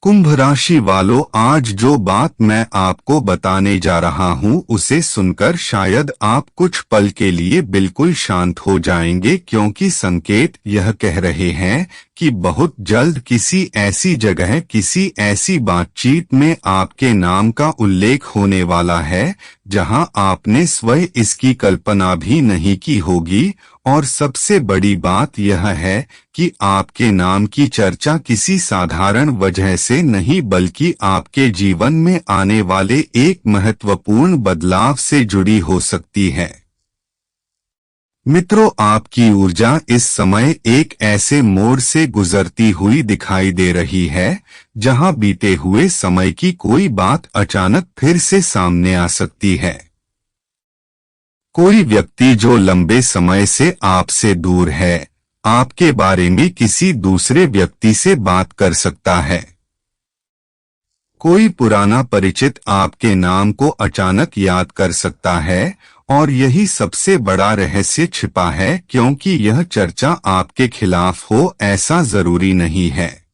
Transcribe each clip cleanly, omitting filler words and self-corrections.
कुंभ राशि वालों, आज जो बात मैं आपको बताने जा रहा हूं उसे सुनकर शायद आप कुछ पल के लिए बिल्कुल शांत हो जाएंगे, क्योंकि संकेत यह कह रहे हैं कि बहुत जल्द किसी ऐसी जगह, किसी ऐसी बातचीत में आपके नाम का उल्लेख होने वाला है जहां आपने स्वयं इसकी कल्पना भी नहीं की होगी। और सबसे बड़ी बात यह है कि आपके नाम की चर्चा किसी साधारण वजह से नहीं, बल्कि आपके जीवन में आने वाले एक महत्वपूर्ण बदलाव से जुड़ी हो सकती है। मित्रों, आपकी ऊर्जा इस समय एक ऐसे मोड़ से गुजरती हुई दिखाई दे रही है जहां बीते हुए समय की कोई बात अचानक फिर से सामने आ सकती है। कोई व्यक्ति जो लंबे समय से आपसे दूर है, आपके बारे में किसी दूसरे व्यक्ति से बात कर सकता है। कोई पुराना परिचित आपके नाम को अचानक याद कर सकता है, और यही सबसे बड़ा रहस्य छिपा है, क्योंकि यह चर्चा आपके खिलाफ हो ऐसा जरूरी नहीं है।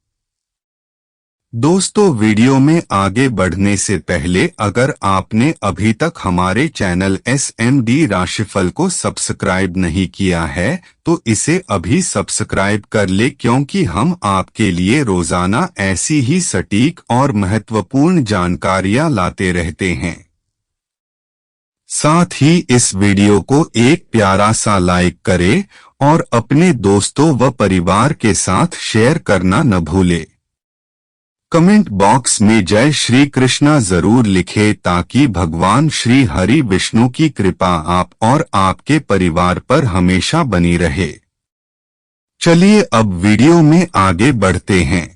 दोस्तों, वीडियो में आगे बढ़ने से पहले अगर आपने अभी तक हमारे चैनल SMD राशिफल को सब्सक्राइब नहीं किया है तो इसे अभी सब्सक्राइब कर ले, क्योंकि हम आपके लिए रोजाना ऐसी ही सटीक और महत्वपूर्ण जानकारियां लाते रहते हैं। साथ ही इस वीडियो को एक प्यारा सा लाइक करें और अपने दोस्तों व परिवार के साथ शेयर करना न भूले। कमेंट बॉक्स में जय श्री कृष्णा जरूर लिखें ताकि भगवान श्री हरि विष्णु की कृपा आप और आपके परिवार पर हमेशा बनी रहे। चलिए अब वीडियो में आगे बढ़ते हैं।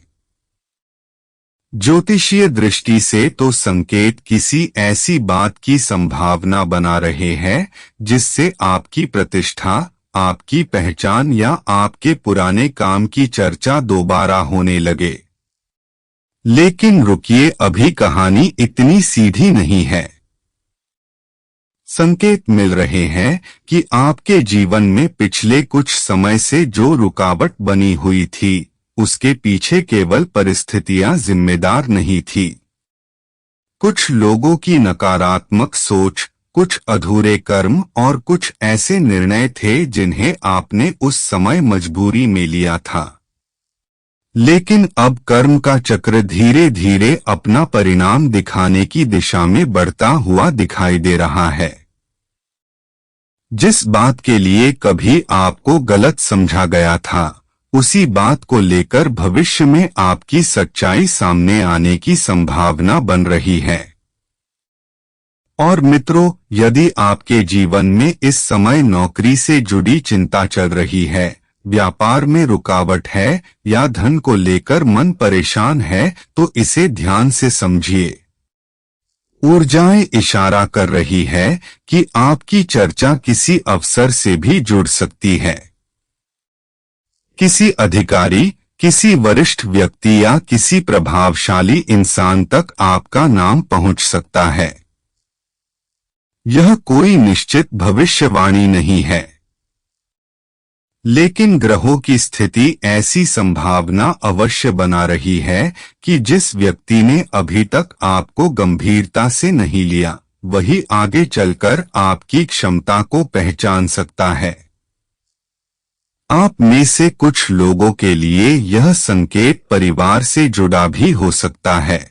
ज्योतिषीय दृष्टि से तो संकेत किसी ऐसी बात की संभावना बना रहे हैं जिससे आपकी प्रतिष्ठा, आपकी पहचान या आपके पुराने काम की चर्चा दोबारा होने लगे। लेकिन रुकिए, अभी कहानी इतनी सीधी नहीं है। संकेत मिल रहे हैं कि आपके जीवन में पिछले कुछ समय से जो रुकावट बनी हुई थी, उसके पीछे केवल परिस्थितियां जिम्मेदार नहीं थी। कुछ लोगों की नकारात्मक सोच, कुछ अधूरे कर्म और कुछ ऐसे निर्णय थे जिन्हें आपने उस समय मजबूरी में लिया था। लेकिन अब कर्म का चक्र धीरे धीरे अपना परिणाम दिखाने की दिशा में बढ़ता हुआ दिखाई दे रहा है। जिस बात के लिए कभी आपको गलत समझा गया था, उसी बात को लेकर भविष्य में आपकी सच्चाई सामने आने की संभावना बन रही है। और मित्रों, यदि आपके जीवन में इस समय नौकरी से जुड़ी चिंता चल रही है, व्यापार में रुकावट है या धन को लेकर मन परेशान है, तो इसे ध्यान से समझिए। ऊर्जाएं इशारा कर रही है कि आपकी चर्चा किसी अफसर से भी जुड़ सकती है। किसी अधिकारी, किसी वरिष्ठ व्यक्ति या किसी प्रभावशाली इंसान तक आपका नाम पहुंच सकता है। यह कोई निश्चित भविष्यवाणी नहीं है, लेकिन ग्रहों की स्थिति ऐसी संभावना अवश्य बना रही है कि जिस व्यक्ति ने अभी तक आपको गंभीरता से नहीं लिया, वही आगे चलकर आपकी क्षमता को पहचान सकता है। आप में से कुछ लोगों के लिए यह संकेत परिवार से जुड़ा भी हो सकता है।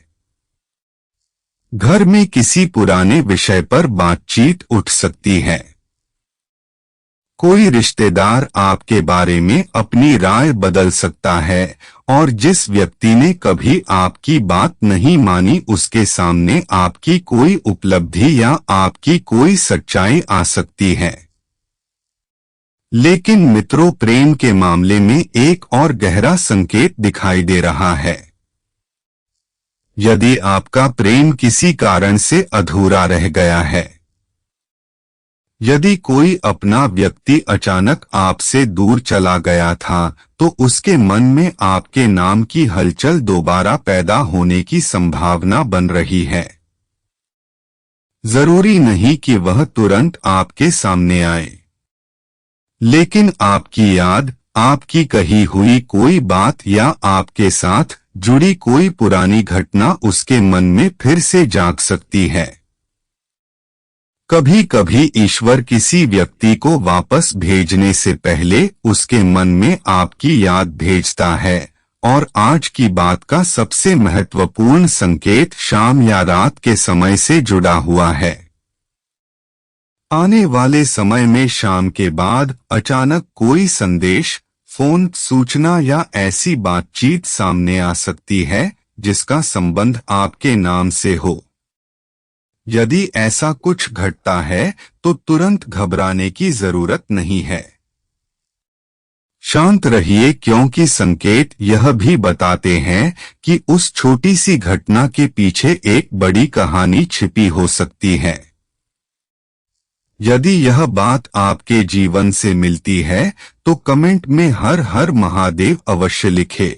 घर में किसी पुराने विषय पर बातचीत उठ सकती है। कोई रिश्तेदार आपके बारे में अपनी राय बदल सकता है, और जिस व्यक्ति ने कभी आपकी बात नहीं मानी, उसके सामने आपकी कोई उपलब्धि या आपकी कोई सच्चाई आ सकती है। लेकिन मित्रों, प्रेम के मामले में एक और गहरा संकेत दिखाई दे रहा है। यदि आपका प्रेम किसी कारण से अधूरा रह गया है, यदि कोई अपना व्यक्ति अचानक आपसे दूर चला गया था, तो उसके मन में आपके नाम की हलचल दोबारा पैदा होने की संभावना बन रही है। जरूरी नहीं कि वह तुरंत आपके सामने आए, लेकिन आपकी याद, आपकी कही हुई कोई बात या आपके साथ जुड़ी कोई पुरानी घटना उसके मन में फिर से जाग सकती है। कभी कभी ईश्वर किसी व्यक्ति को वापस भेजने से पहले उसके मन में आपकी याद भेजता है, और आज की बात का सबसे महत्वपूर्ण संकेत शाम या रात के समय से जुड़ा हुआ है। आने वाले समय में शाम के बाद अचानक कोई संदेश, फोन, सूचना या ऐसी बातचीत सामने आ सकती है जिसका संबंध आपके नाम से हो। यदि ऐसा कुछ घटता है तो तुरंत घबराने की जरूरत नहीं है। शांत रहिए, क्योंकि संकेत यह भी बताते हैं कि उस छोटी सी घटना के पीछे एक बड़ी कहानी छिपी हो सकती है। यदि यह बात आपके जीवन से मिलती है तो कमेंट में हर हर महादेव अवश्य लिखें।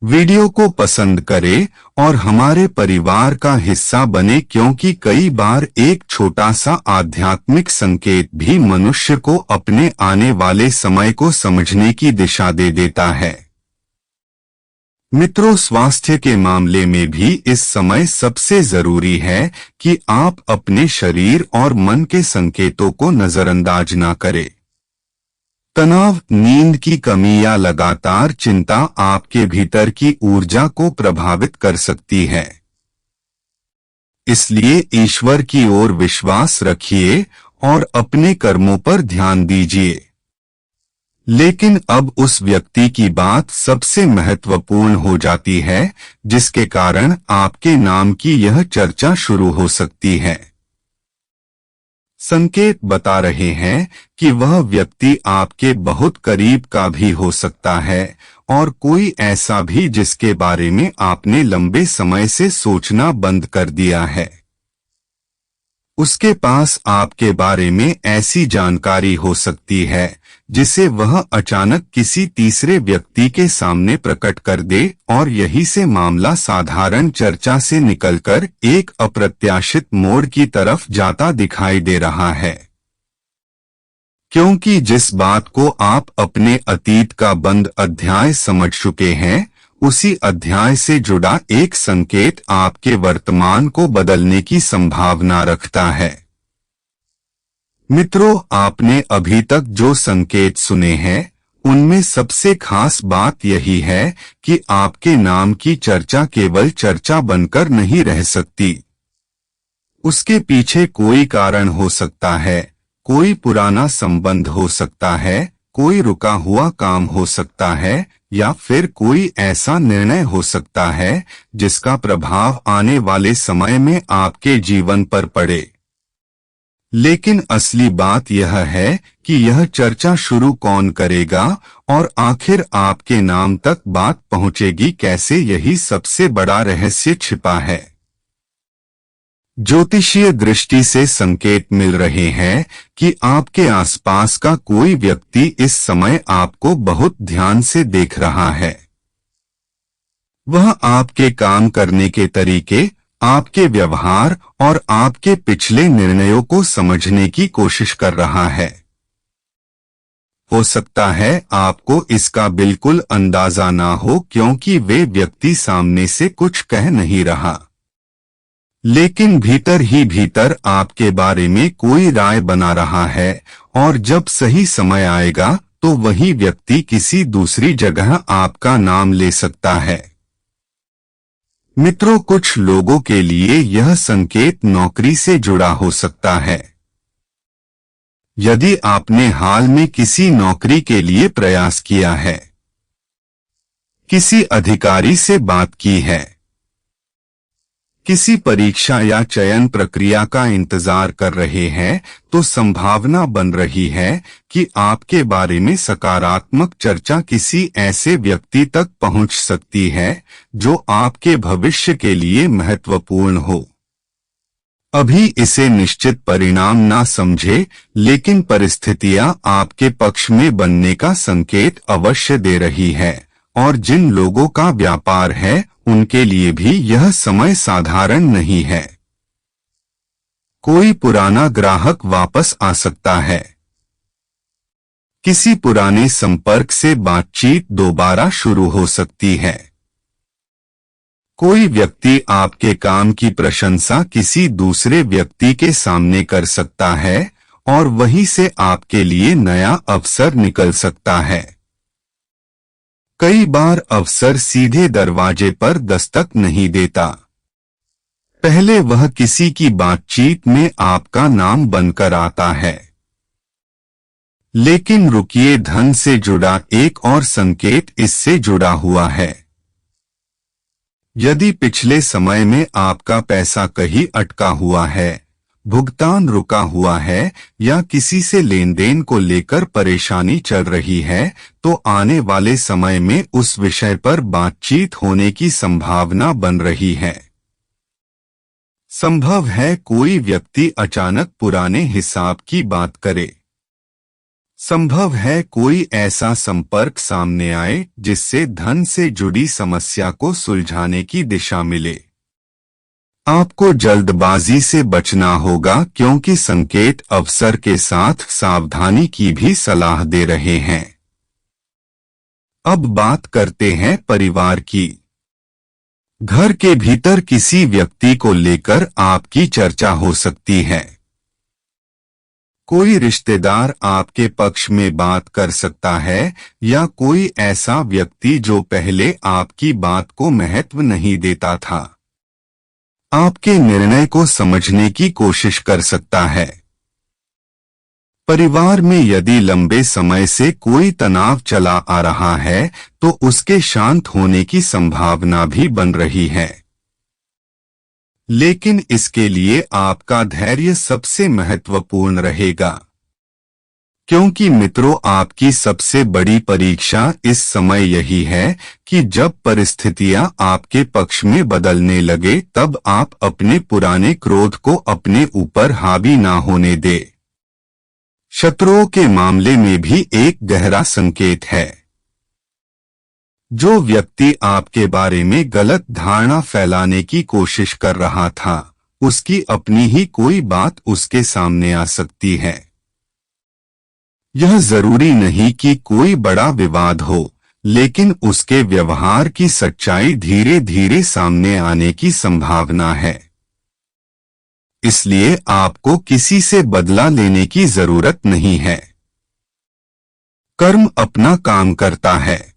वीडियो को पसंद करें और हमारे परिवार का हिस्सा बने, क्योंकि कई बार एक छोटा सा आध्यात्मिक संकेत भी मनुष्य को अपने आने वाले समय को समझने की दिशा दे देता है। मित्रों, स्वास्थ्य के मामले में भी इस समय सबसे जरूरी है कि आप अपने शरीर और मन के संकेतों को नजरअंदाज न करें। तनाव, नींद की कमी या लगातार चिंता आपके भीतर की ऊर्जा को प्रभावित कर सकती है। इसलिए ईश्वर की ओर विश्वास रखिए और अपने कर्मों पर ध्यान दीजिए। लेकिन अब उस व्यक्ति की बात सबसे महत्वपूर्ण हो जाती है जिसके कारण आपके नाम की यह चर्चा शुरू हो सकती है। संकेत बता रहे हैं कि वह व्यक्ति आपके बहुत करीब का भी हो सकता है, और कोई ऐसा भी जिसके बारे में आपने लंबे समय से सोचना बंद कर दिया है। उसके पास आपके बारे में ऐसी जानकारी हो सकती है जिसे वह अचानक किसी तीसरे व्यक्ति के सामने प्रकट कर दे, और यही से मामला साधारण चर्चा से निकलकर एक अप्रत्याशित मोड़ की तरफ जाता दिखाई दे रहा है। क्योंकि जिस बात को आप अपने अतीत का बंद अध्याय समझ चुके हैं, उसी अध्याय से जुड़ा एक संकेत आपके वर्तमान को बदलने की संभावना रखता है। मित्रों, आपने अभी तक जो संकेत सुने हैं उनमें सबसे खास बात यही है कि आपके नाम की चर्चा केवल चर्चा बनकर नहीं रह सकती। उसके पीछे कोई कारण हो सकता है, कोई पुराना संबंध हो सकता है, कोई रुका हुआ काम हो सकता है, या फिर कोई ऐसा निर्णय हो सकता है जिसका प्रभाव आने वाले समय में आपके जीवन पर पड़े। लेकिन असली बात यह है कि यह चर्चा शुरू कौन करेगा और आखिर आपके नाम तक बात पहुंचेगी कैसे, यही सबसे बड़ा रहस्य छिपा है। ज्योतिषीय दृष्टि से संकेत मिल रहे हैं कि आपके आसपास का कोई व्यक्ति इस समय आपको बहुत ध्यान से देख रहा है। वह आपके काम करने के तरीके, आपके व्यवहार और आपके पिछले निर्णयों को समझने की कोशिश कर रहा है। हो सकता है आपको इसका बिल्कुल अंदाजा ना हो, क्योंकि वे व्यक्ति सामने से कुछ कह नहीं रहा, लेकिन भीतर ही भीतर आपके बारे में कोई राय बना रहा है, और जब सही समय आएगा तो वही व्यक्ति किसी दूसरी जगह आपका नाम ले सकता है। मित्रों, कुछ लोगों के लिए यह संकेत नौकरी से जुड़ा हो सकता है। यदि आपने हाल में किसी नौकरी के लिए प्रयास किया है, किसी अधिकारी से बात की है, किसी परीक्षा या चयन प्रक्रिया का इंतजार कर रहे हैं, तो संभावना बन रही है कि आपके बारे में सकारात्मक चर्चा किसी ऐसे व्यक्ति तक पहुंच सकती है जो आपके भविष्य के लिए महत्वपूर्ण हो। अभी इसे निश्चित परिणाम ना समझे, लेकिन परिस्थितियां आपके पक्ष में बनने का संकेत अवश्य दे रही है, और जिन लोगों का व्यापार है उनके लिए भी यह समय साधारण नहीं है। कोई पुराना ग्राहक वापस आ सकता है, किसी पुराने संपर्क से बातचीत दोबारा शुरू हो सकती है, कोई व्यक्ति आपके काम की प्रशंसा किसी दूसरे व्यक्ति के सामने कर सकता है और वहीं से आपके लिए नया अवसर निकल सकता है। कई बार अवसर सीधे दरवाजे पर दस्तक नहीं देता। पहले वह किसी की बातचीत में आपका नाम बनकर आता है। लेकिन रुकिए, धन से जुड़ा एक और संकेत इससे जुड़ा हुआ है। यदि पिछले समय में आपका पैसा कहीं अटका हुआ है, भुगतान रुका हुआ है या किसी से लेन देन को लेकर परेशानी चल रही है, तो आने वाले समय में उस विषय पर बातचीत होने की संभावना बन रही है। संभव है कोई व्यक्ति अचानक पुराने हिसाब की बात करे। संभव है कोई ऐसा संपर्क सामने आए जिससे धन से जुड़ी समस्या को सुलझाने की दिशा मिले। आपको जल्दबाजी से बचना होगा क्योंकि संकेत अवसर के साथ सावधानी की भी सलाह दे रहे हैं। अब बात करते हैं परिवार की। घर के भीतर किसी व्यक्ति को लेकर आपकी चर्चा हो सकती है। कोई रिश्तेदार आपके पक्ष में बात कर सकता है या कोई ऐसा व्यक्ति जो पहले आपकी बात को महत्व नहीं देता था, आपके निर्णय को समझने की कोशिश कर सकता है। परिवार में यदि लंबे समय से कोई तनाव चला आ रहा है तो उसके शांत होने की संभावना भी बन रही है। लेकिन इसके लिए आपका धैर्य सबसे महत्वपूर्ण रहेगा, क्योंकि मित्रों, आपकी सबसे बड़ी परीक्षा इस समय यही है कि जब परिस्थितियां आपके पक्ष में बदलने लगे तब आप अपने पुराने क्रोध को अपने ऊपर हावी ना होने दे। शत्रुओं के मामले में भी एक गहरा संकेत है। जो व्यक्ति आपके बारे में गलत धारणा फैलाने की कोशिश कर रहा था, उसकी अपनी ही कोई बात उसके सामने आ सकती है। यह जरूरी नहीं कि कोई बड़ा विवाद हो, लेकिन उसके व्यवहार की सच्चाई धीरे धीरे सामने आने की संभावना है। इसलिए आपको किसी से बदला लेने की जरूरत नहीं है। कर्म अपना काम करता है।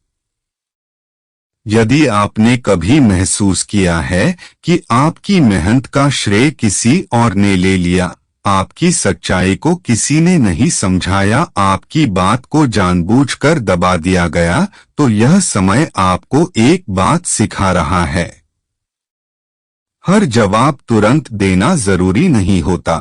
यदि आपने कभी महसूस किया है कि आपकी मेहनत का श्रेय किसी और ने ले लिया, आपकी सच्चाई को किसी ने नहीं समझाया, आपकी बात को जानबूझकर दबा दिया गया, तो यह समय आपको एक बात सिखा रहा है। हर जवाब तुरंत देना जरूरी नहीं होता।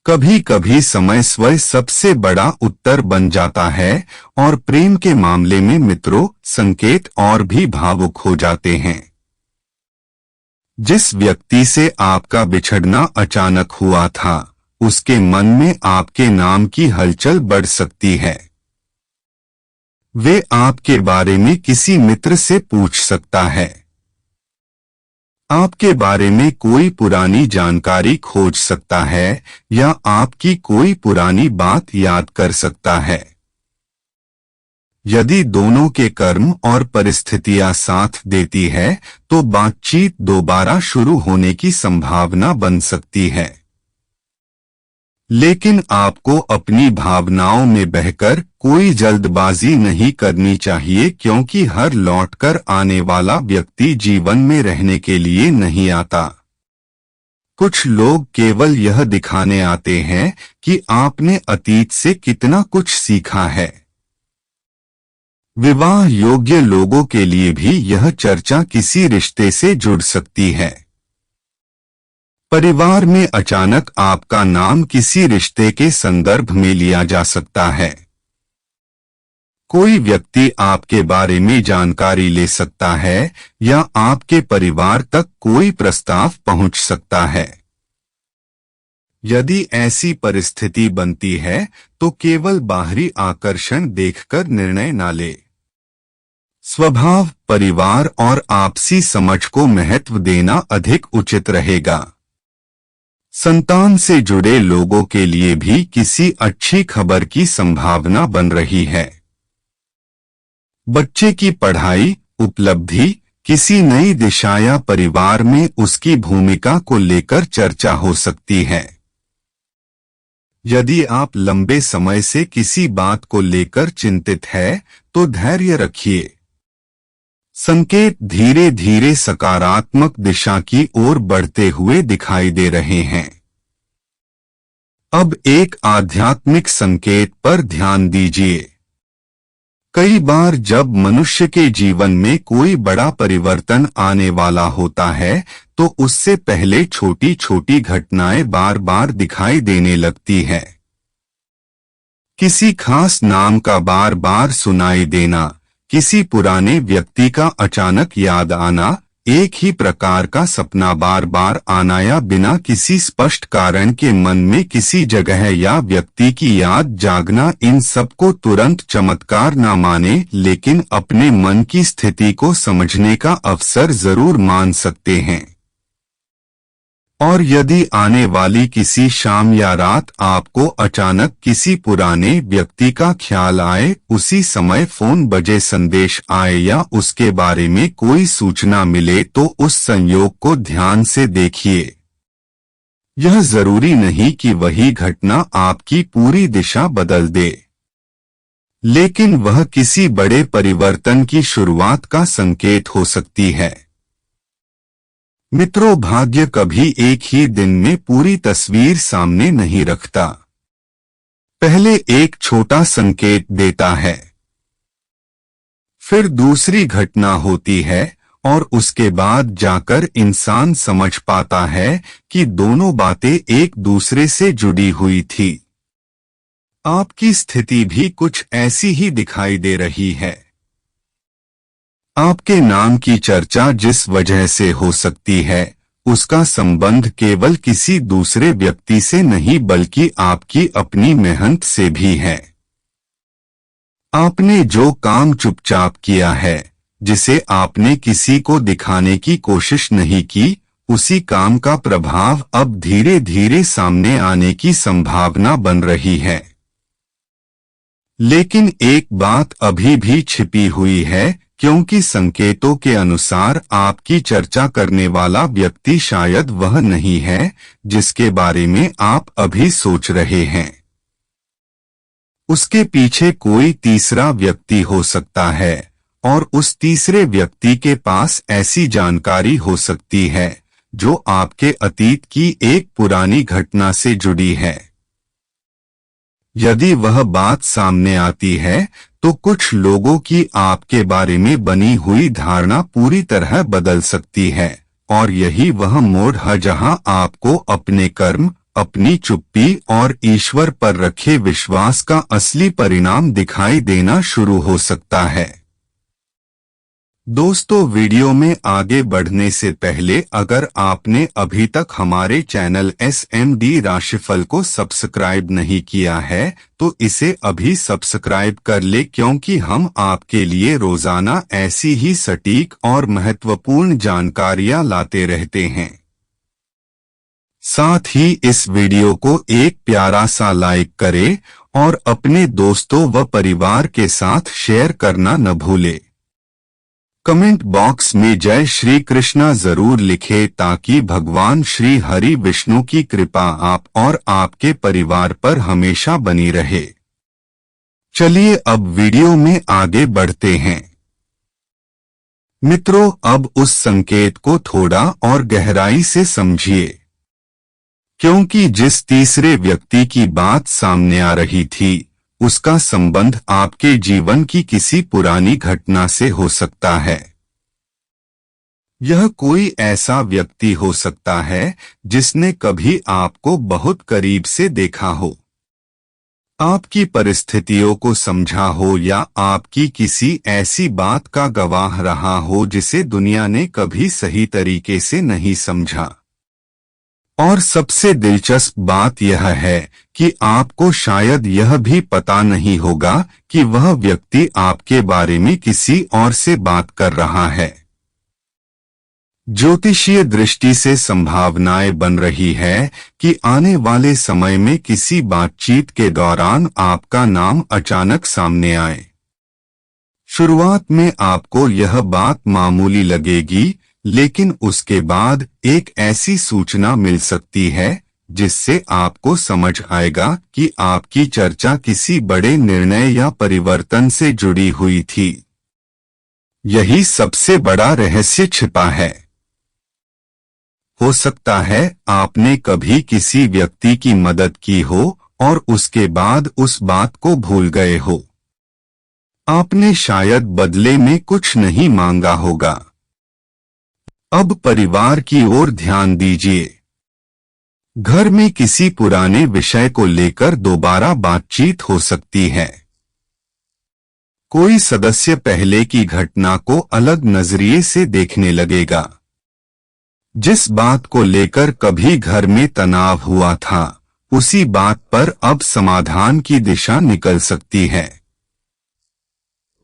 कभी कभी समय स्वयं सबसे बड़ा उत्तर बन जाता है और प्रेम के मामले में मित्रों, संकेत और भी भावुक हो जाते हैं। जिस व्यक्ति से आपका बिछड़ना अचानक हुआ था, उसके मन में आपके नाम की हलचल बढ़ सकती है। वे आपके बारे में किसी मित्र से पूछ सकता है। आपके बारे में कोई पुरानी जानकारी खोज सकता है या आपकी कोई पुरानी बात याद कर सकता है। यदि दोनों के कर्म और परिस्थितियां साथ देती है तो बातचीत दोबारा शुरू होने की संभावना बन सकती है। लेकिन आपको अपनी भावनाओं में बहकर कोई जल्दबाजी नहीं करनी चाहिए, क्योंकि हर लौटकर आने वाला व्यक्ति जीवन में रहने के लिए नहीं आता। कुछ लोग केवल यह दिखाने आते हैं कि आपने अतीत से कितना कुछ सीखा है। विवाह योग्य लोगों के लिए भी यह चर्चा किसी रिश्ते से जुड़ सकती है। परिवार में अचानक आपका नाम किसी रिश्ते के संदर्भ में लिया जा सकता है। कोई व्यक्ति आपके बारे में जानकारी ले सकता है या आपके परिवार तक कोई प्रस्ताव पहुंच सकता है। यदि ऐसी परिस्थिति बनती है तो केवल बाहरी आकर्षण देखकर निर्णय न ले। स्वभाव, परिवार और आपसी समझ को महत्व देना अधिक उचित रहेगा। संतान से जुड़े लोगों के लिए भी किसी अच्छी खबर की संभावना बन रही है। बच्चे की पढ़ाई, उपलब्धि किसी नई दिशा या परिवार में उसकी भूमिका को लेकर चर्चा हो सकती है। यदि आप लंबे समय से किसी बात को लेकर चिंतित है तो धैर्य रखिए। संकेत धीरे धीरे सकारात्मक दिशा की ओर बढ़ते हुए दिखाई दे रहे हैं। अब एक आध्यात्मिक संकेत पर ध्यान दीजिए। कई बार जब मनुष्य के जीवन में कोई बड़ा परिवर्तन आने वाला होता है तो उससे पहले छोटी छोटी घटनाएं बार बार दिखाई देने लगती है। किसी खास नाम का बार बार सुनाई देना, किसी पुराने व्यक्ति का अचानक याद आना, एक ही प्रकार का सपना बार बार आना या बिना किसी स्पष्ट कारण के मन में किसी जगह या व्यक्ति की याद जागना, इन सबको तुरंत चमत्कार न माने लेकिन अपने मन की स्थिति को समझने का अवसर जरूर मान सकते हैं। और यदि आने वाली किसी शाम या रात आपको अचानक किसी पुराने व्यक्ति का ख्याल आए, उसी समय फोन बजे, संदेश आए या उसके बारे में कोई सूचना मिले तो उस संयोग को ध्यान से देखिए। यह जरूरी नहीं कि वही घटना आपकी पूरी दिशा बदल दे, लेकिन वह किसी बड़े परिवर्तन की शुरुआत का संकेत हो सकती है। मित्रों, भाग्य कभी एक ही दिन में पूरी तस्वीर सामने नहीं रखता। पहले एक छोटा संकेत देता है, फिर दूसरी घटना होती है और उसके बाद जाकर इंसान समझ पाता है कि दोनों बातें एक दूसरे से जुड़ी हुई थी। आपकी स्थिति भी कुछ ऐसी ही दिखाई दे रही है। आपके नाम की चर्चा जिस वजह से हो सकती है, उसका संबंध केवल किसी दूसरे व्यक्ति से नहीं बल्कि आपकी अपनी मेहनत से भी है। आपने जो काम चुपचाप किया है, जिसे आपने किसी को दिखाने की कोशिश नहीं की, उसी काम का प्रभाव अब धीरे धीरे सामने आने की संभावना बन रही है। लेकिन एक बात अभी भी छिपी हुई है, क्योंकि संकेतों के अनुसार आपकी चर्चा करने वाला व्यक्ति शायद वह नहीं है जिसके बारे में आप अभी सोच रहे हैं। उसके पीछे कोई तीसरा व्यक्ति हो सकता है और उस तीसरे व्यक्ति के पास ऐसी जानकारी हो सकती है जो आपके अतीत की एक पुरानी घटना से जुड़ी है। यदि वह बात सामने आती है तो कुछ लोगों की आपके बारे में बनी हुई धारणा पूरी तरह बदल सकती है, और यही वह मोड़ है जहां आपको अपने कर्म, अपनी चुप्पी और ईश्वर पर रखे विश्वास का असली परिणाम दिखाई देना शुरू हो सकता है। दोस्तों, वीडियो में आगे बढ़ने से पहले अगर आपने अभी तक हमारे चैनल SMD राशिफल को सब्सक्राइब नहीं किया है तो इसे अभी सब्सक्राइब कर ले, क्योंकि हम आपके लिए रोजाना ऐसी ही सटीक और महत्वपूर्ण जानकारियां लाते रहते हैं। साथ ही इस वीडियो को एक प्यारा सा लाइक करें और अपने दोस्तों व परिवार के साथ शेयर करना न भूले। कमेंट बॉक्स में जय श्री कृष्णा जरूर लिखें ताकि भगवान श्री हरि विष्णु की कृपा आप और आपके परिवार पर हमेशा बनी रहे। चलिए अब वीडियो में आगे बढ़ते हैं। मित्रों, अब उस संकेत को थोड़ा और गहराई से समझिए, क्योंकि जिस तीसरे व्यक्ति की बात सामने आ रही थी, उसका संबंध आपके जीवन की किसी पुरानी घटना से हो सकता है। यह कोई ऐसा व्यक्ति हो सकता है जिसने कभी आपको बहुत करीब से देखा हो, आपकी परिस्थितियों को समझा हो या आपकी किसी ऐसी बात का गवाह रहा हो जिसे दुनिया ने कभी सही तरीके से नहीं समझा। और सबसे दिलचस्प बात यह है कि आपको शायद यह भी पता नहीं होगा कि वह व्यक्ति आपके बारे में किसी और से बात कर रहा है। ज्योतिषीय दृष्टि से संभावनाएं बन रही है कि आने वाले समय में किसी बातचीत के दौरान आपका नाम अचानक सामने आए। शुरुआत में आपको यह बात मामूली लगेगी, लेकिन उसके बाद एक ऐसी सूचना मिल सकती है जिससे आपको समझ आएगा कि आपकी चर्चा किसी बड़े निर्णय या परिवर्तन से जुड़ी हुई थी। यही सबसे बड़ा रहस्य छिपा है। हो सकता है आपने कभी किसी व्यक्ति की मदद की हो और उसके बाद उस बात को भूल गए हो। आपने शायद बदले में कुछ नहीं मांगा होगा। अब परिवार की ओर ध्यान दीजिए। घर में किसी पुराने विषय को लेकर दोबारा बातचीत हो सकती है। कोई सदस्य पहले की घटना को अलग नजरिए से देखने लगेगा। जिस बात को लेकर कभी घर में तनाव हुआ था, उसी बात पर अब समाधान की दिशा निकल सकती है।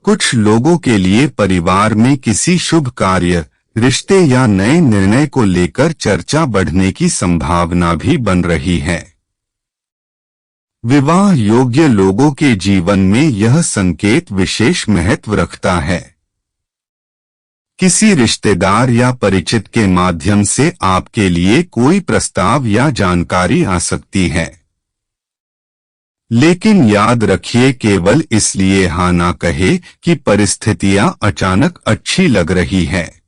कुछ लोगों के लिए परिवार में किसी शुभ कार्य, रिश्ते या नए निर्णय को लेकर चर्चा बढ़ने की संभावना भी बन रही है। विवाह योग्य लोगों के जीवन में यह संकेत विशेष महत्व रखता है। किसी रिश्तेदार या परिचित के माध्यम से आपके लिए कोई प्रस्ताव या जानकारी आ सकती है। लेकिन याद रखिए, केवल इसलिए हाँ ना कहे कि परिस्थितियां अचानक अच्छी लग रही है।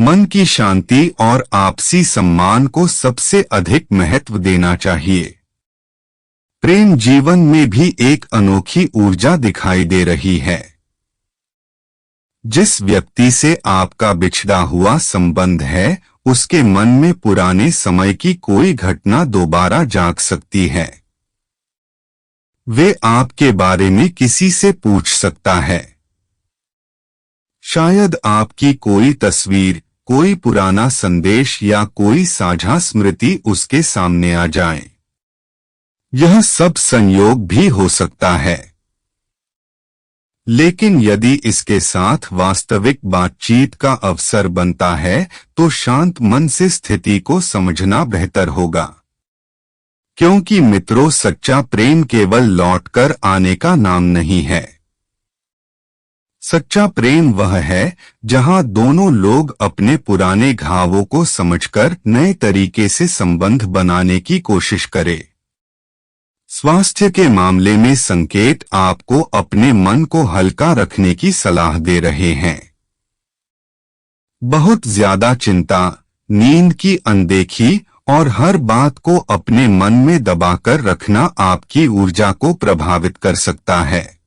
मन की शांति और आपसी सम्मान को सबसे अधिक महत्व देना चाहिए। प्रेम जीवन में भी एक अनोखी ऊर्जा दिखाई दे रही है। जिस व्यक्ति से आपका बिछड़ा हुआ संबंध है, उसके मन में पुराने समय की कोई घटना दोबारा जाग सकती है। वे आपके बारे में किसी से पूछ सकता है। शायद आपकी कोई तस्वीर, कोई पुराना संदेश या कोई साझा स्मृति उसके सामने आ जाए। यह सब संयोग भी हो सकता है। लेकिन यदि इसके साथ वास्तविक बातचीत का अवसर बनता है, तो शांत मन से स्थिति को समझना बेहतर होगा। क्योंकि मित्रों, सच्चा प्रेम केवल लौटकर आने का नाम नहीं है। सच्चा प्रेम वह है जहां दोनों लोग अपने पुराने घावों को समझकर नए तरीके से संबंध बनाने की कोशिश करें। स्वास्थ्य के मामले में संकेत आपको अपने मन को हल्का रखने की सलाह दे रहे हैं। बहुत ज्यादा चिंता, नींद की अनदेखी और हर बात को अपने मन में दबाकर रखना आपकी ऊर्जा को प्रभावित कर सकता है।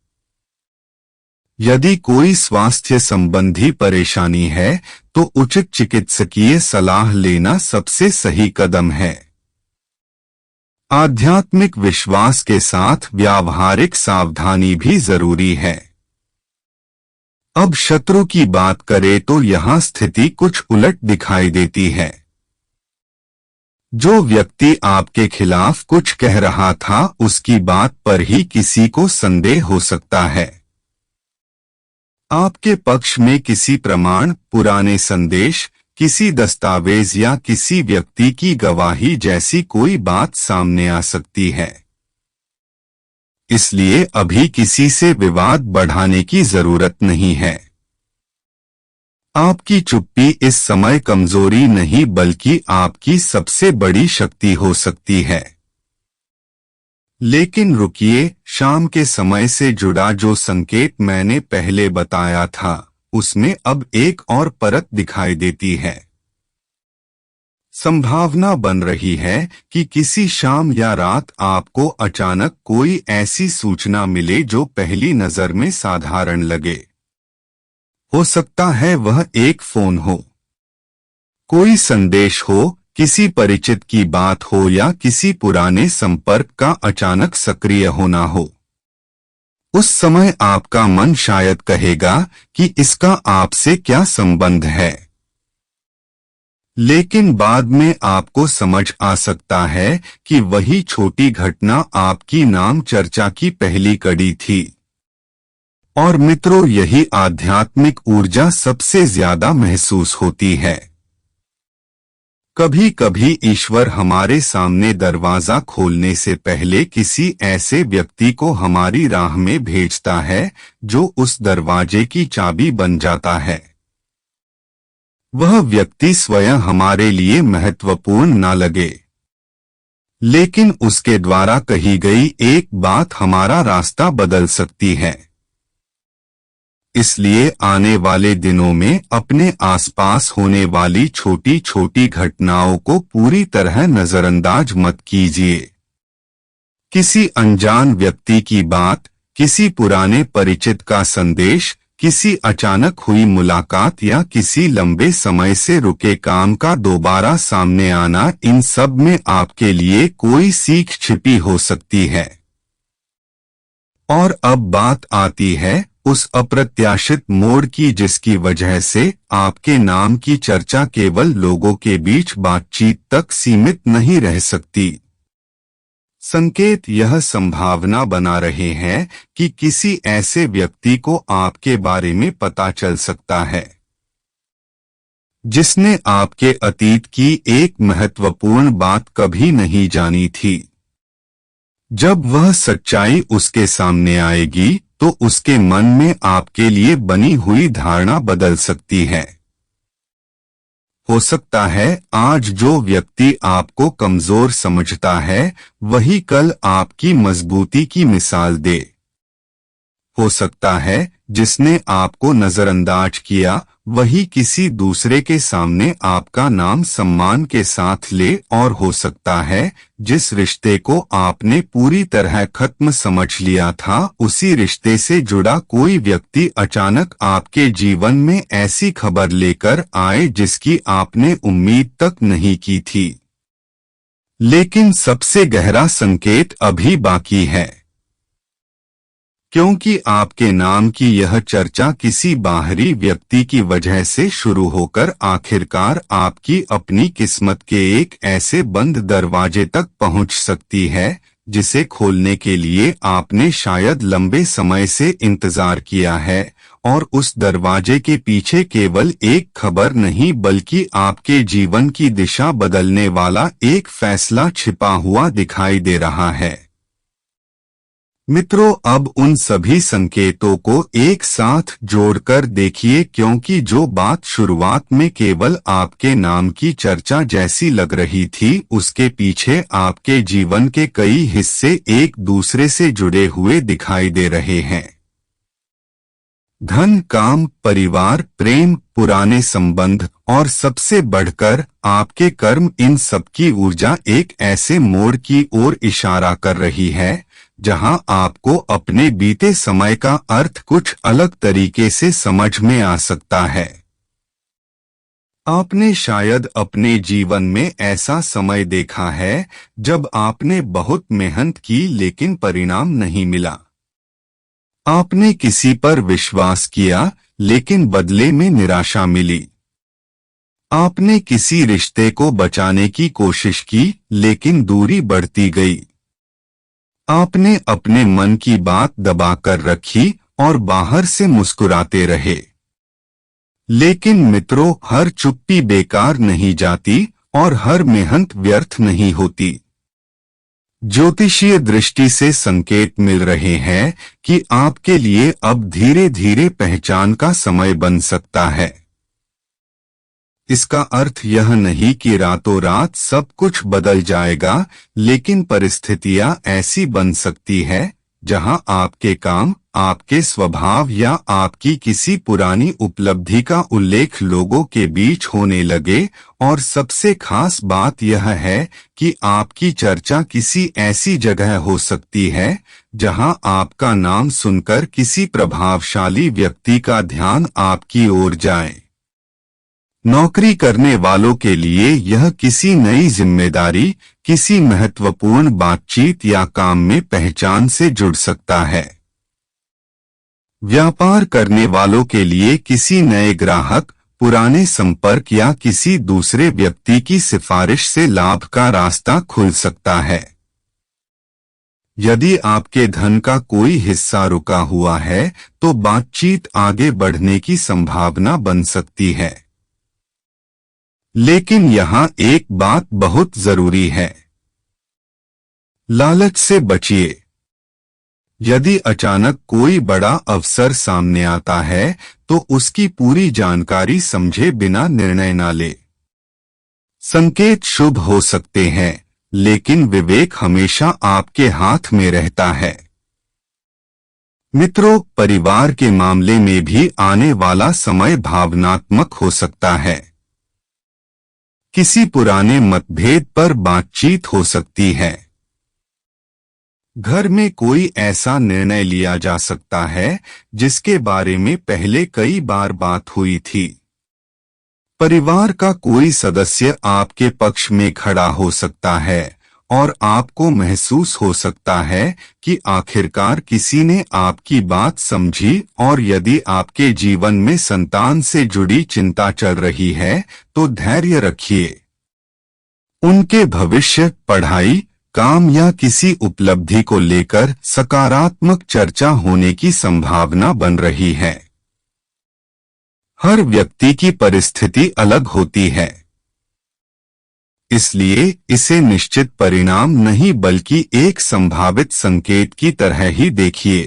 यदि कोई स्वास्थ्य संबंधी परेशानी है, तो उचित चिकित्सकीय सलाह लेना सबसे सही कदम है। आध्यात्मिक विश्वास के साथ व्यावहारिक सावधानी भी जरूरी है। अब शत्रु की बात करें तो यहां स्थिति कुछ उलट दिखाई देती है। जो व्यक्ति आपके खिलाफ कुछ कह रहा था, उसकी बात पर ही किसी को संदेह हो सकता है। आपके पक्ष में किसी प्रमाण, पुराने संदेश, किसी दस्तावेज या किसी व्यक्ति की गवाही जैसी कोई बात सामने आ सकती है। इसलिए अभी किसी से विवाद बढ़ाने की जरूरत नहीं है। आपकी चुप्पी इस समय कमजोरी नहीं, बल्कि आपकी सबसे बड़ी शक्ति हो सकती है। लेकिन रुकिए, शाम के समय से जुड़ा जो संकेत मैंने पहले बताया था, उसमें अब एक और परत दिखाई देती है। संभावना बन रही है कि किसी शाम या रात आपको अचानक कोई ऐसी सूचना मिले जो पहली नजर में साधारण लगे। हो सकता है वह एक फोन हो, कोई संदेश हो, किसी परिचित की बात हो या किसी पुराने संपर्क का अचानक सक्रिय होना हो। उस समय आपका मन शायद कहेगा कि इसका आपसे क्या संबंध है। लेकिन बाद में आपको समझ आ सकता है कि वही छोटी घटना आपकी नाम चर्चा की पहली कड़ी थी। और मित्रों, यही आध्यात्मिक ऊर्जा सबसे ज्यादा महसूस होती है। कभी कभी ईश्वर हमारे सामने दरवाजा खोलने से पहले किसी ऐसे व्यक्ति को हमारी राह में भेजता है जो उस दरवाजे की चाबी बन जाता है। वह व्यक्ति स्वयं हमारे लिए महत्वपूर्ण न लगे, लेकिन उसके द्वारा कही गई एक बात हमारा रास्ता बदल सकती है। इसलिए आने वाले दिनों में अपने आसपास होने वाली छोटी छोटी घटनाओं को पूरी तरह नजरअंदाज मत कीजिए। किसी अनजान व्यक्ति की बात, किसी पुराने परिचित का संदेश, किसी अचानक हुई मुलाकात या किसी लंबे समय से रुके काम का दोबारा सामने आना, इन सब में आपके लिए कोई सीख छिपी हो सकती है। और अब बात आती है उस अप्रत्याशित मोड़ की जिसकी वजह से आपके नाम की चर्चा केवल लोगों के बीच बातचीत तक सीमित नहीं रह सकती। संकेत यह संभावना बना रहे हैं कि किसी ऐसे व्यक्ति को आपके बारे में पता चल सकता है जिसने आपके अतीत की एक महत्वपूर्ण बात कभी नहीं जानी थी। जब वह सच्चाई उसके सामने आएगी तो उसके मन में आपके लिए बनी हुई धारणा बदल सकती है। हो सकता है आज जो व्यक्ति आपको कमजोर समझता है वही कल आपकी मजबूती की मिसाल दे। हो सकता है जिसने आपको नजरअंदाज किया वही किसी दूसरे के सामने आपका नाम सम्मान के साथ ले, और हो सकता है जिस रिश्ते को आपने पूरी तरह खत्म समझ लिया था उसी रिश्ते से जुड़ा कोई व्यक्ति अचानक आपके जीवन में ऐसी खबर लेकर आए जिसकी आपने उम्मीद तक नहीं की थी। लेकिन सबसे गहरा संकेत अभी बाकी है, क्योंकि आपके नाम की यह चर्चा किसी बाहरी व्यक्ति की वजह से शुरू होकर आखिरकार आपकी अपनी किस्मत के एक ऐसे बंद दरवाजे तक पहुंच सकती है जिसे खोलने के लिए आपने शायद लंबे समय से इंतजार किया है। और उस दरवाजे के पीछे केवल एक खबर नहीं बल्कि आपके जीवन की दिशा बदलने वाला एक फैसला छिपा हुआ दिखाई दे रहा है। मित्रों, अब उन सभी संकेतों को एक साथ जोड़कर देखिए, क्योंकि जो बात शुरुआत में केवल आपके नाम की चर्चा जैसी लग रही थी उसके पीछे आपके जीवन के कई हिस्से एक दूसरे से जुड़े हुए दिखाई दे रहे हैं। धन, काम, परिवार, प्रेम, पुराने संबंध और सबसे बढ़कर आपके कर्म, इन सबकी ऊर्जा एक ऐसे मोड़ की ओर इशारा कर रही है जहां आपको अपने बीते समय का अर्थ कुछ अलग तरीके से समझ में आ सकता है। आपने शायद अपने जीवन में ऐसा समय देखा है जब आपने बहुत मेहनत की लेकिन परिणाम नहीं मिला। आपने किसी पर विश्वास किया लेकिन बदले में निराशा मिली। आपने किसी रिश्ते को बचाने की कोशिश की लेकिन दूरी बढ़ती गई। आपने अपने मन की बात दबाकर रखी और बाहर से मुस्कुराते रहे। लेकिन मित्रों, हर चुप्पी बेकार नहीं जाती और हर मेहनत व्यर्थ नहीं होती। ज्योतिषीय दृष्टि से संकेत मिल रहे हैं कि आपके लिए अब धीरे धीरे पहचान का समय बन सकता है। इसका अर्थ यह नहीं कि रातों रात सब कुछ बदल जाएगा, लेकिन परिस्थितियां ऐसी बन सकती है जहां आपके काम, आपके स्वभाव या आपकी किसी पुरानी उपलब्धि का उल्लेख लोगों के बीच होने लगे। और सबसे खास बात यह है कि आपकी चर्चा किसी ऐसी जगह हो सकती है जहां आपका नाम सुनकर किसी प्रभावशाली व्यक्ति का ध्यान आपकी ओर जाए। नौकरी करने वालों के लिए यह किसी नई जिम्मेदारी, किसी महत्वपूर्ण बातचीत या काम में पहचान से जुड़ सकता है। व्यापार करने वालों के लिए किसी नए ग्राहक, पुराने संपर्क या किसी दूसरे व्यक्ति की सिफारिश से लाभ का रास्ता खुल सकता है। यदि आपके धन का कोई हिस्सा रुका हुआ है तो बातचीत आगे बढ़ने की संभावना बन सकती है। लेकिन यहाँ एक बात बहुत जरूरी है, लालच से बचिए। यदि अचानक कोई बड़ा अवसर सामने आता है तो उसकी पूरी जानकारी समझे बिना निर्णय न ले। संकेत शुभ हो सकते हैं, लेकिन विवेक हमेशा आपके हाथ में रहता है। मित्रों, परिवार के मामले में भी आने वाला समय भावनात्मक हो सकता है। किसी पुराने मतभेद पर बातचीत हो सकती है। घर में कोई ऐसा निर्णय लिया जा सकता है जिसके बारे में पहले कई बार बात हुई थी। परिवार का कोई सदस्य आपके पक्ष में खड़ा हो सकता है और आपको महसूस हो सकता है कि आखिरकार किसी ने आपकी बात समझी। और यदि आपके जीवन में संतान से जुड़ी चिंता चल रही है तो धैर्य रखिए। उनके भविष्य, पढ़ाई, काम या किसी उपलब्धि को लेकर सकारात्मक चर्चा होने की संभावना बन रही है। हर व्यक्ति की परिस्थिति अलग होती है, इसलिए इसे निश्चित परिणाम नहीं बल्कि एक संभावित संकेत की तरह ही देखिए।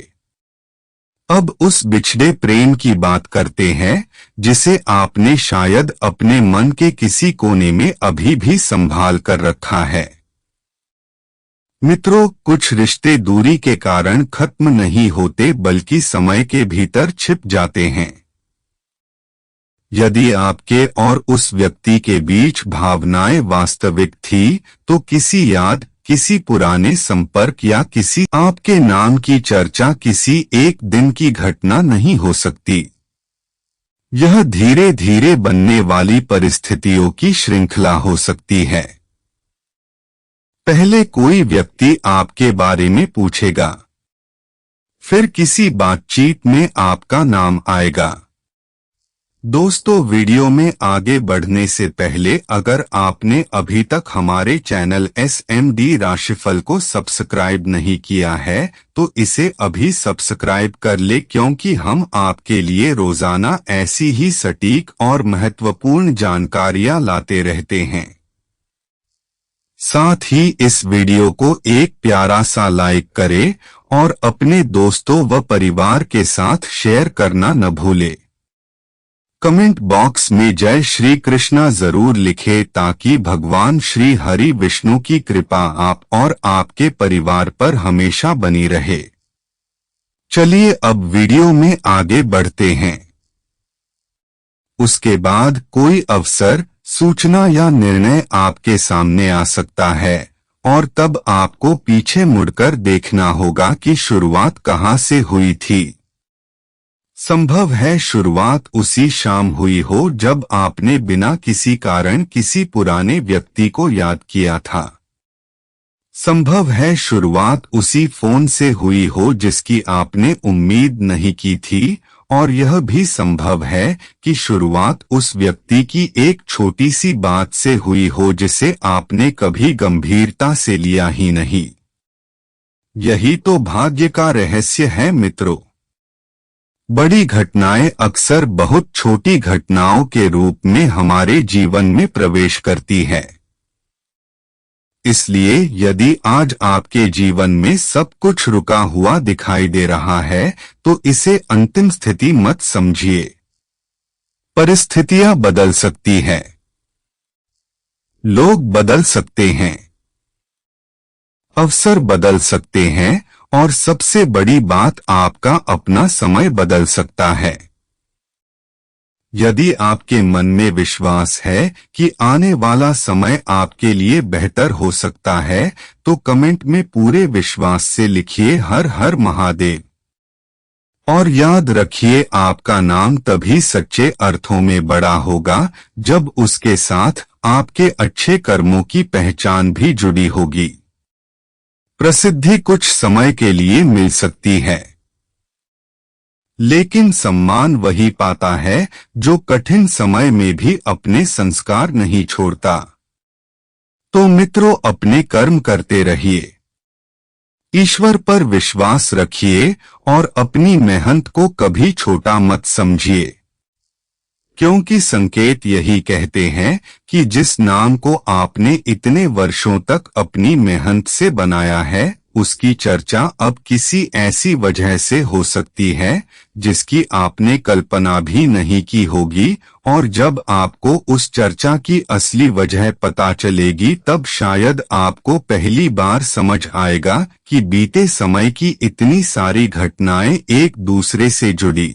अब उस बिछड़े प्रेम की बात करते हैं जिसे आपने शायद अपने मन के किसी कोने में अभी भी संभाल कर रखा है। मित्रों, कुछ रिश्ते दूरी के कारण खत्म नहीं होते बल्कि समय के भीतर छिप जाते हैं। यदि आपके और उस व्यक्ति के बीच भावनाएं वास्तविक थी तो किसी याद, किसी पुराने संपर्क या किसी आपके नाम की चर्चा किसी एक दिन की घटना नहीं हो सकती। यह धीरे धीरे बनने वाली परिस्थितियों की श्रृंखला हो सकती है। पहले कोई व्यक्ति आपके बारे में पूछेगा, फिर किसी बातचीत में आपका नाम आएगा। दोस्तों, वीडियो में आगे बढ़ने से पहले अगर आपने अभी तक हमारे चैनल SMD राशिफल को सब्सक्राइब नहीं किया है तो इसे अभी सब्सक्राइब कर ले, क्योंकि हम आपके लिए रोजाना ऐसी ही सटीक और महत्वपूर्ण जानकारियां लाते रहते हैं। साथ ही इस वीडियो को एक प्यारा सा लाइक करें और अपने दोस्तों व परिवार के साथ शेयर करना न भूले। कमेंट बॉक्स में जय श्री कृष्णा जरूर लिखे ताकि भगवान श्री हरि विष्णु की कृपा आप और आपके परिवार पर हमेशा बनी रहे। चलिए अब वीडियो में आगे बढ़ते हैं। उसके बाद कोई अवसर, सूचना या निर्णय आपके सामने आ सकता है और तब आपको पीछे मुड़कर देखना होगा कि शुरुआत कहां से हुई थी। संभव है शुरुआत उसी शाम हुई हो जब आपने बिना किसी कारण किसी पुराने व्यक्ति को याद किया था। संभव है शुरुआत उसी फोन से हुई हो जिसकी आपने उम्मीद नहीं की थी। और यह भी संभव है कि शुरुआत उस व्यक्ति की एक छोटी सी बात से हुई हो जिसे आपने कभी गंभीरता से लिया ही नहीं। यही तो भाग्य का रहस्य है मित्रों। बड़ी घटनाएं अक्सर बहुत छोटी घटनाओं के रूप में हमारे जीवन में प्रवेश करती है। इसलिए यदि आज आपके जीवन में सब कुछ रुका हुआ दिखाई दे रहा है तो इसे अंतिम स्थिति मत समझिए। परिस्थितियां बदल सकती है, लोग बदल सकते हैं, अवसर बदल सकते हैं और सबसे बड़ी बात आपका अपना समय बदल सकता है। यदि आपके मन में विश्वास है कि आने वाला समय आपके लिए बेहतर हो सकता है तो कमेंट में पूरे विश्वास से लिखिए हर हर महादेव। और याद रखिए, आपका नाम तभी सच्चे अर्थों में बड़ा होगा जब उसके साथ आपके अच्छे कर्मों की पहचान भी जुड़ी होगी। प्रसिद्धि कुछ समय के लिए मिल सकती है, लेकिन सम्मान वही पाता है जो कठिन समय में भी अपने संस्कार नहीं छोड़ता। तो मित्रों, अपने कर्म करते रहिए, ईश्वर पर विश्वास रखिए और अपनी मेहनत को कभी छोटा मत समझिए। क्योंकि संकेत यही कहते हैं कि जिस नाम को आपने इतने वर्षों तक अपनी मेहनत से बनाया है, उसकी चर्चा अब किसी ऐसी वजह से हो सकती है जिसकी आपने कल्पना भी नहीं की होगी, और जब आपको उस चर्चा की असली वजह पता चलेगी तब शायद आपको पहली बार समझ आएगा कि बीते समय की इतनी सारी घटनाएं एक दूसरे से जुड़ी